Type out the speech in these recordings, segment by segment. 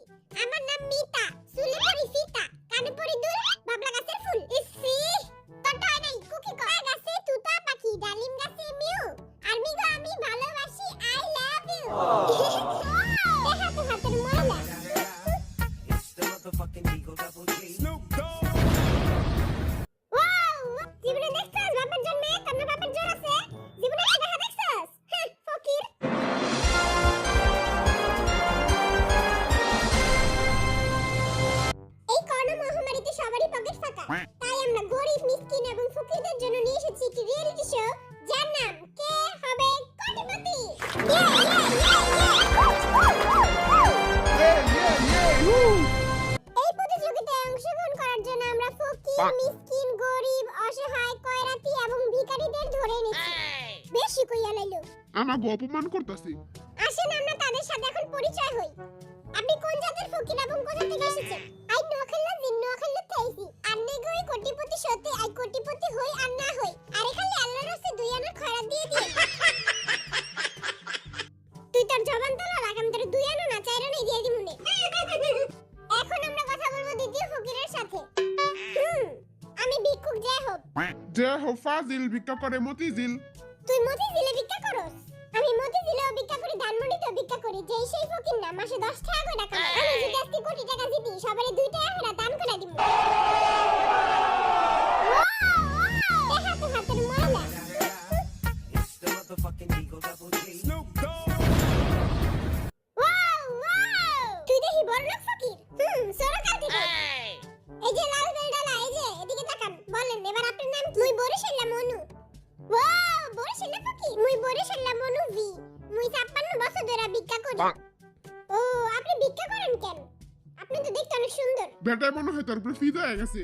নাকি? আমার নাম মিতা, চুলে পরি ফিতা, কানে পরি দুল, বাবলা গাছের ফুল। ইসি তোরটা হয় নাই, কুকি কয় গাছে তুতা পাখি, ডালিম গাছে মিউ, আর মিগো আমি ভালোবাসি, আই লাভ ইউ। দেখা তো হাতের ময়লা। জীবনে দেখছস বাপের জন্মে তোর বাপের জোর আছে? জীবনে কি দেখা দেখছস? ফকির। এই করোনা মহামারীতে সবারই পকেট ফাঁকা। তাই আমরা গরিব, মিসকিন এবং ফকিরদের জন্য নিয়ে এসেছি একটি রিয়েলিটি শো যার নাম কে হবে কোটিপতি। এই প্রতিযোগিতায় অংশগ্রহণ করার জন্য আমরা ফকির, মিসকিন, গরিব, অসহায়, কয়রাতি এবং ভিখারিদের ধরে এনেছি। বেশি কইয়া লাইলো। আমাকে অপমান করতেছি। আসেন আমরা তাদের সাথে এখন পরিচয় হই। আপনি কোন জাতের ফকির এবং কোথা থেকে এসেছেন? আই নোয়াখালী জিন নোয়াখালী থাইছি। আন্নে গই কোটিপতি সতে আই কোটিপতি হই আর না হই। আরে খালি আল্লাহর রাস্তে দুই আনার খয়রাত দিয়ে দিয়ে। তুই তোর জবান তোলা রাখ, আমি তোর দুই আনা না চার আনাই দিয়ে দিমুনে। এখন আমরা কথা বলবো দ্বিতীয় ফকিরের সাথে। আমি ভিক্ষুক জেহব। জেহব ফাজিল ভিক্ষা করে মতিঝিল। তুই মতিঝিলে ভিক্ষা করস? আমি মতিঝিলেও ভিক্ষা করি, ধানমন্ডিতেও ভিক্ষা করি। যেই সেই ফকির না, মাসে 10 টাকা করে টাকা পায়। আমি যদি আজকে কোটি টাকা জিতি, সবারে 2 টাকা করে দান করে দিব। দেখা তো হাতের ময়লা। তুই দেখি বড়লোক ফকির। সরকার থেকে। এই যে লাল বেলডালা, এই যে এদিকে তাকান। বলেন এবার আপনার নাম কি? মুই বরিশাল্লা মনু। ওয়াও, বরিশাল্লা ফকির। মুই বরিশাল্লা মনু ভি। মুই 56 বছর ধরে ভিক্ষা করি। ও, আপনি ভিক্ষা করেন কেন? আপনি তো দেখতে অনেক সুন্দর। বেটায় মনে হয় তোর উপরে ফিদা হয়ে গেছে।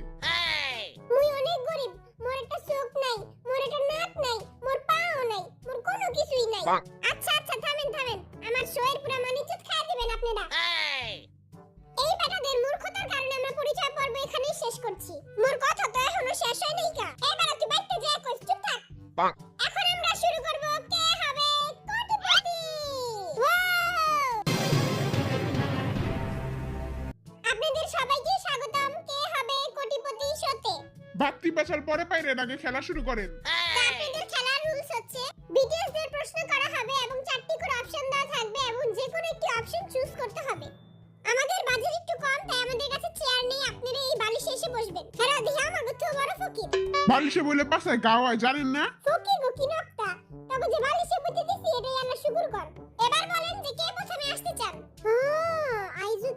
মুই অনেক গরিব। মোর একটা চোখ নাই, মোর একটা নাক নাই, মোর পাও নাই, মোর কোনো কিছুই নাই। আচ্ছা আচ্ছা, থামেন থামেন। আমার শোয়ের পুরো মানিজ্জত খায় দিবেন আপনারা। এই বেটাদের মূর্খতার কারণে আমরা পরিচয় পর্ব এখানেই শেষ করছি। মোর কথা তো এখনো শেষ হয় নাই কা। এবার তুই বাইতে যা, কই চুপ থাক। এখন আমরা শুরু করব কে হবে কোটিপতি। আপনাদের সবাইকে স্বাগতম কে হবে কোটিপতি শোতে। বাত্তি পেশাল পরে পাইরে আগে খেলা শুরু করেন। আপনাদের খেলার রুলস হচ্ছে বিটিএস দের প্রশ্ন করা হবে এবং 4টি করে অপশন দেওয়া থাকবে এবং যে কোনো একটি অপশন চুজ করতে হবে। আমাদের বাজেট একটু কম, তাই আমাদের কাছে চেয়ার নেই। আপনারা এই বালিশে এসে বসবেন। হ্যাঁ, দেখি আমাকে তো বড় ফকির। বালিশে বলে পাশায় গাওয়ায় জানেন না?